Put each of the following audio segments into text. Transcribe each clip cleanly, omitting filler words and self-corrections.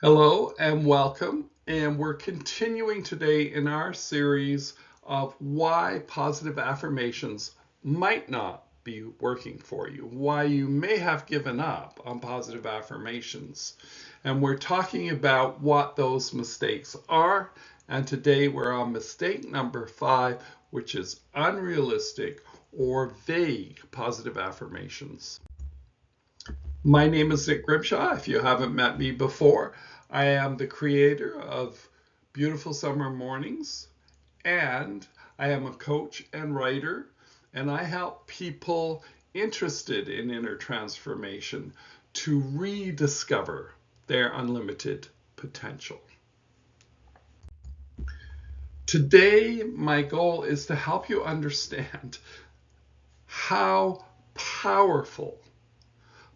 Hello and welcome. And we're continuing today in our series of why positive affirmations might not be working for you, why you may have given up on positive affirmations. And we're talking about what those mistakes are. And today we're on mistake number 5, which is unrealistic or vague positive affirmations. My name is Nick Grimshawe. If you haven't met me before, I am the creator of Beautiful Summer Mornings, and I am a coach and writer, and I help people interested in inner transformation to rediscover their unlimited potential. Today, my goal is to help you understand how powerful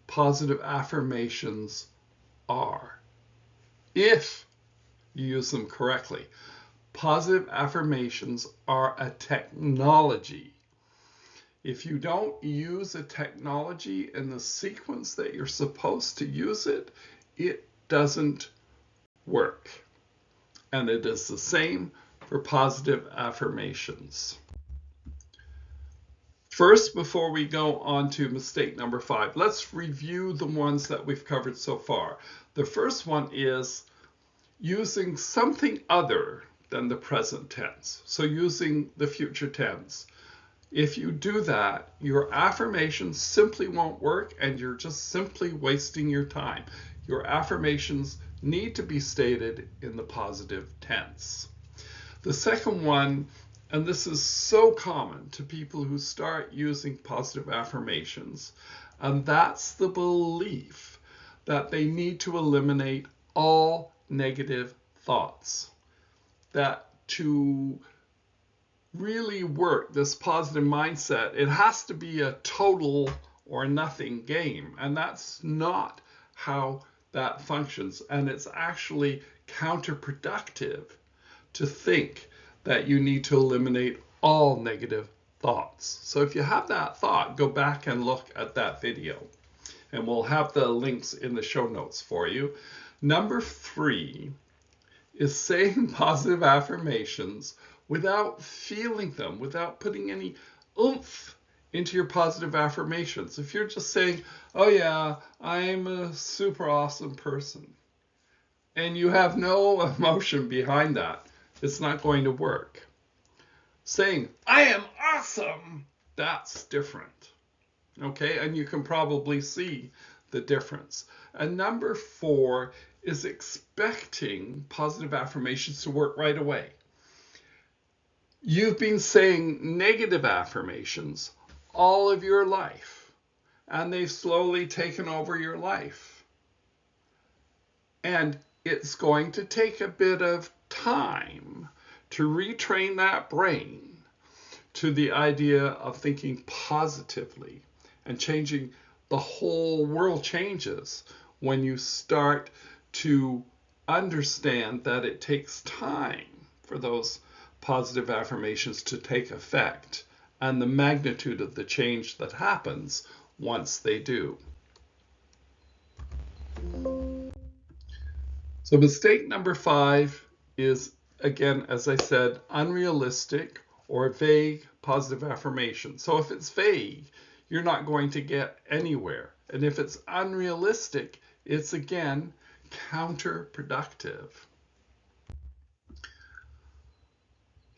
positive affirmations are if you use them correctly. Positive affirmations are a technology. If you don't use a technology in the sequence that you're supposed to use it, it doesn't work. And it is the same for positive affirmations. First, before we go on to mistake number 5, let's review the ones that we've covered so far. The first one is using something other than the present tense. So using the future tense. If you do that, your affirmations simply won't work and you're just simply wasting your time. Your affirmations need to be stated in the positive tense. The second one, and this is so common to people who start using positive affirmations, and that's the belief that they need to eliminate all negative thoughts. That to really work this positive mindset, it has to be a total or nothing game. And that's not how that functions. And it's actually counterproductive to think that you need to eliminate all negative thoughts. So if you have that thought, go back and look at that video. And we'll have the links in the show notes for you. Number 3 is saying positive affirmations without feeling them, without putting any oomph into your positive affirmations. If you're just saying, oh yeah, I'm a super awesome person, and you have no emotion behind that, it's not going to work. Saying, I am awesome, that's different. Okay, and you can probably see the difference. And number 4 is expecting positive affirmations to work right away. You've been saying negative affirmations all of your life, and they've slowly taken over your life. And it's going to take a bit of time to retrain that brain to the idea of thinking positively, and changing the whole world changes when you start to understand that it takes time for those positive affirmations to take effect and the magnitude of the change that happens once they do. So mistake number 5 is, again, as I said, unrealistic or vague positive affirmation. So if it's vague, you're not going to get anywhere. And if it's unrealistic, it's again counterproductive.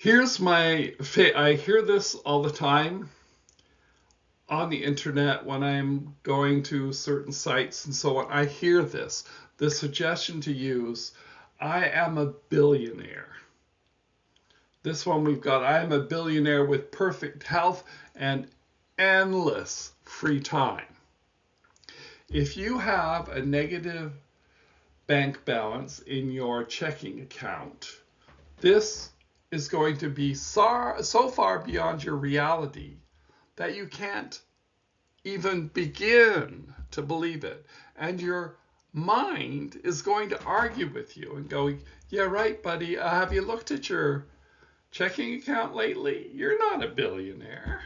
I hear this all the time on the internet when I'm going to certain sites and so on. I hear this, the suggestion to use, I am a billionaire. This one we've got, I am a billionaire with perfect health and endless free time. If you have a negative bank balance in your checking account, this is going to be so far beyond your reality that you can't even begin to believe it. And your mind is going to argue with you and go, yeah, right, buddy, have you looked at your checking account lately? You're not a billionaire.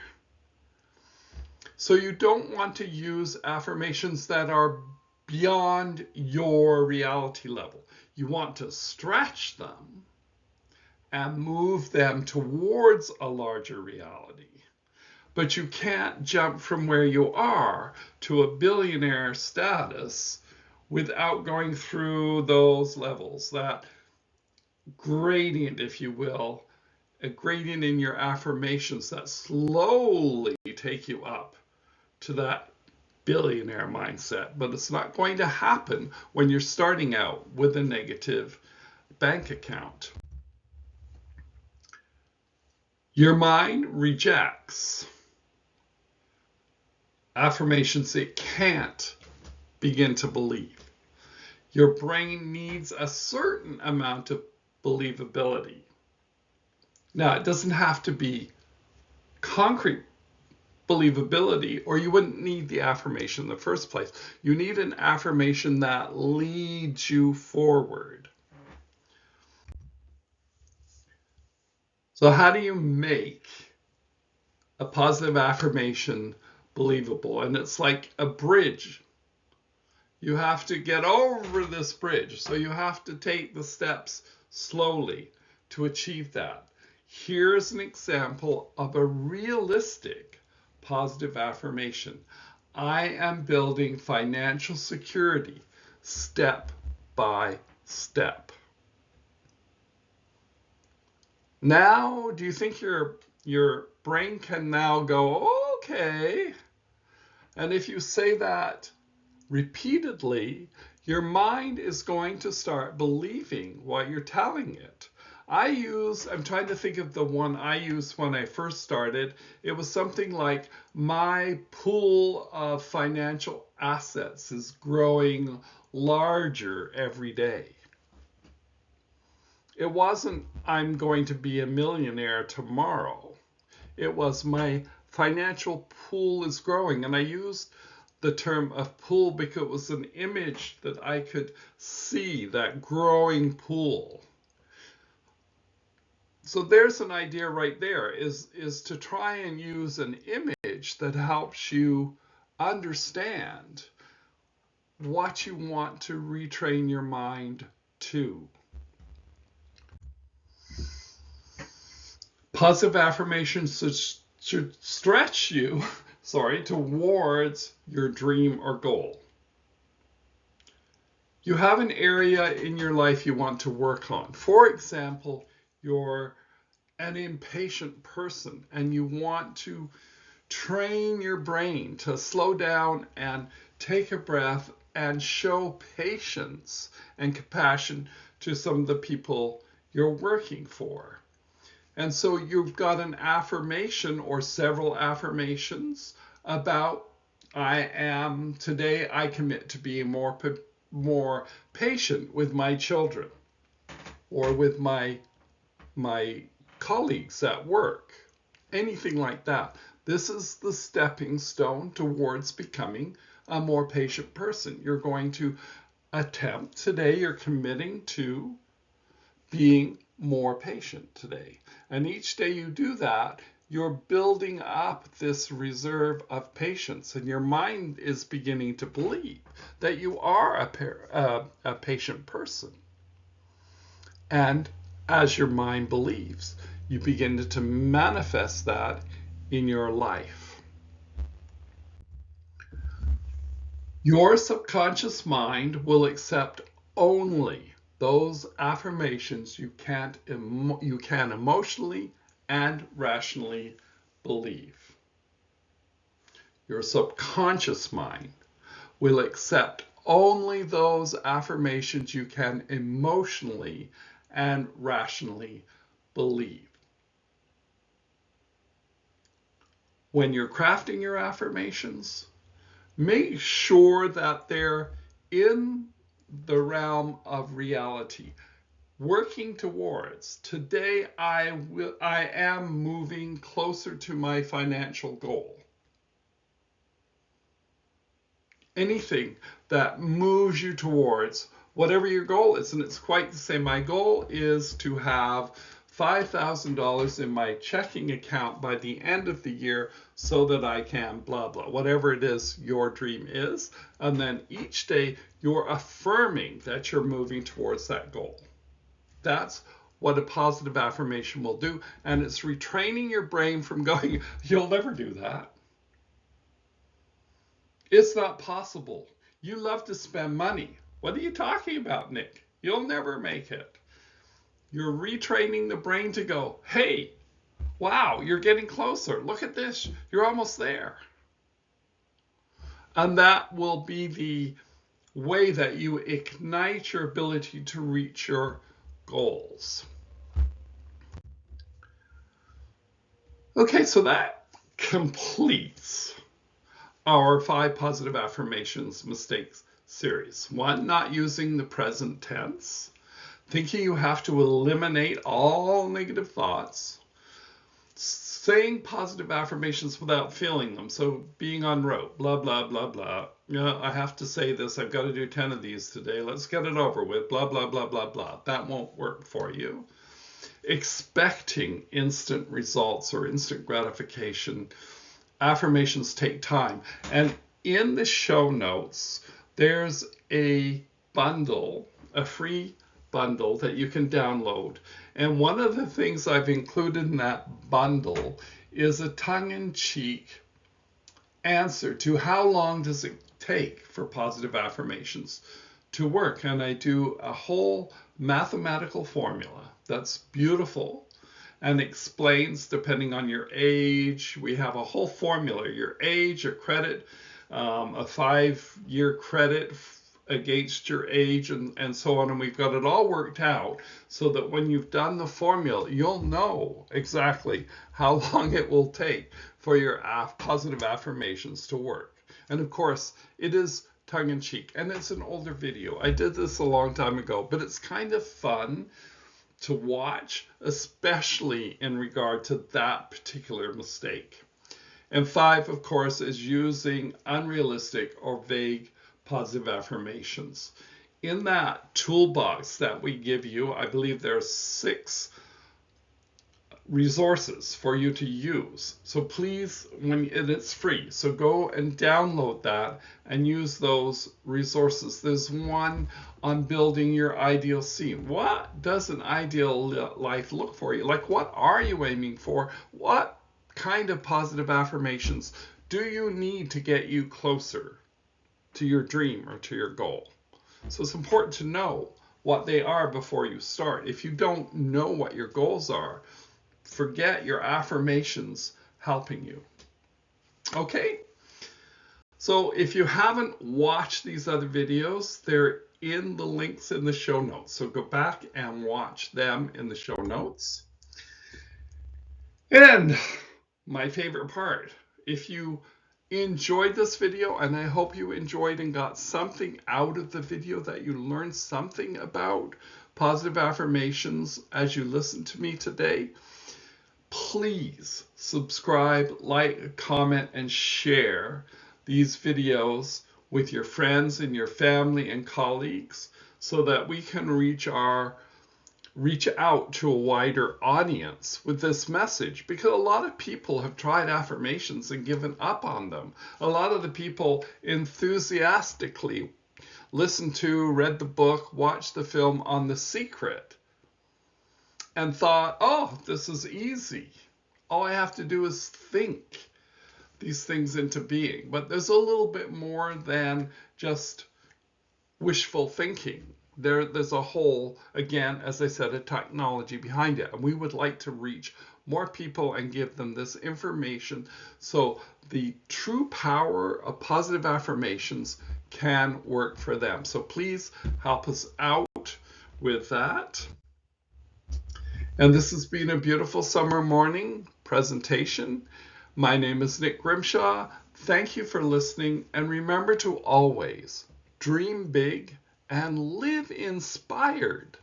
So you don't want to use affirmations that are beyond your reality level. You want to stretch them and move them towards a larger reality. But you can't jump from where you are to a billionaire status without going through those levels, that gradient, if you will, a gradient in your affirmations that slowly take you up to that billionaire mindset. But it's not going to happen when you're starting out with a negative bank account. Your mind rejects affirmations it can't begin to believe. Your brain needs a certain amount of believability. Now, it doesn't have to be concrete believability, or you wouldn't need the affirmation in the first place. You need an affirmation that leads you forward. So how do you make a positive affirmation believable? And it's like a bridge. You have to get over this bridge. So you have to take the steps slowly to achieve that. Here's an example of a realistic positive affirmation. I am building financial security step by step. Now, do you think your brain can now go, okay? And if you say that repeatedly, your mind is going to start believing what you're telling it. I'm trying to think of the one I used when I first started. It was something like, my pool of financial assets is growing larger every day. It wasn't, I'm going to be a millionaire tomorrow. It was, my financial pool is growing. And I used the term of pool because it was an image that I could see, that growing pool. So there's an idea right there, is to try and use an image that helps you understand what you want to retrain your mind to. Positive affirmations should stretch you, towards your dream or goal. You have an area in your life you want to work on. For example, you're an impatient person and you want to train your brain to slow down and take a breath and show patience and compassion to some of the people you're working for. And so you've got an affirmation or several affirmations about, today I commit to being more patient with my children or with my colleagues at work, anything like that. This is the stepping stone towards becoming a more patient person. You're going to attempt today, you're committing to being more patient today. And each day you do that, you're building up this reserve of patience, and your mind is beginning to believe that you are a patient person. And as your mind believes, you begin to manifest that in your life. Your subconscious mind will accept only those affirmations you can emotionally and rationally believe. Your subconscious mind will accept only those affirmations you can emotionally and rationally believe. When you're crafting your affirmations, make sure that they're in the realm of reality, working towards, today I am moving closer to my financial goal. Anything that moves you towards whatever your goal is, and it's quite the same. My goal is to have $5,000 in my checking account by the end of the year so that I can blah, blah, whatever it is your dream is. And then each day you're affirming that you're moving towards that goal. That's what a positive affirmation will do. And it's retraining your brain from going, you'll never do that. It's not possible. You love to spend money. What are you talking about, Nick? You'll never make it. You're retraining the brain to go, hey, wow, you're getting closer. Look at this. You're almost there. And that will be the way that you ignite your ability to reach your goals. Okay, so that completes our 5 Positive Affirmations Mistakes series. 1, not using the present tense. Thinking you have to eliminate all negative thoughts. Saying positive affirmations without feeling them. So being on rote, blah, blah, blah, blah. I have to say this. I've got to do 10 of these today. Let's get it over with. Blah, blah, blah, blah, blah. That won't work for you. Expecting instant results or instant gratification. Affirmations take time. And in the show notes, there's a bundle, a free bundle that you can download. And one of the things I've included in that bundle is a tongue-in-cheek answer to how long does it take for positive affirmations to work. And I do a whole mathematical formula that's beautiful and explains, depending on your age, we have a whole formula, your age, your credit, a 5-year credit against your age, and so on. And we've got it all worked out so that when you've done the formula, you'll know exactly how long it will take for your positive affirmations to work. And of course, it is tongue-in-cheek, and it's an older video. I did this a long time ago, but it's kind of fun to watch, especially in regard to that particular mistake. And 5, of course, is using unrealistic or vague positive affirmations. In that toolbox that we give you, I believe there's 6 resources for you to use. So please, and it's free, so go and download that and use those resources. There's one on building your ideal scene. What does an ideal life look for you? Like, what are you aiming for? What kind of positive affirmations do you need to get you closer to your dream or to your goal? So it's important to know what they are before you start. If you don't know what your goals are, forget your affirmations helping you. Okay? So if you haven't watched these other videos, they're in the links in the show notes. So go back and watch them in the show notes. And my favorite part, if you enjoyed this video, and I hope you enjoyed and got something out of the video, that you learned something about positive affirmations as you listen to me today, please subscribe, like, comment, and share these videos with your friends and your family and colleagues so that we can reach out to a wider audience with this message, because a lot of people have tried affirmations and given up on them. A lot of the people enthusiastically listened to, read the book, watched the film on The Secret, and thought, oh, this is easy. All I have to do is think these things into being. But there's a little bit more than just wishful thinking. There's a whole, again, as I said, a technology behind it. And we would like to reach more people and give them this information so the true power of positive affirmations can work for them. So please help us out with that. And this has been a beautiful summer morning presentation. My name is Nick Grimshawe. Thank you for listening. And remember to always dream big and live inspired.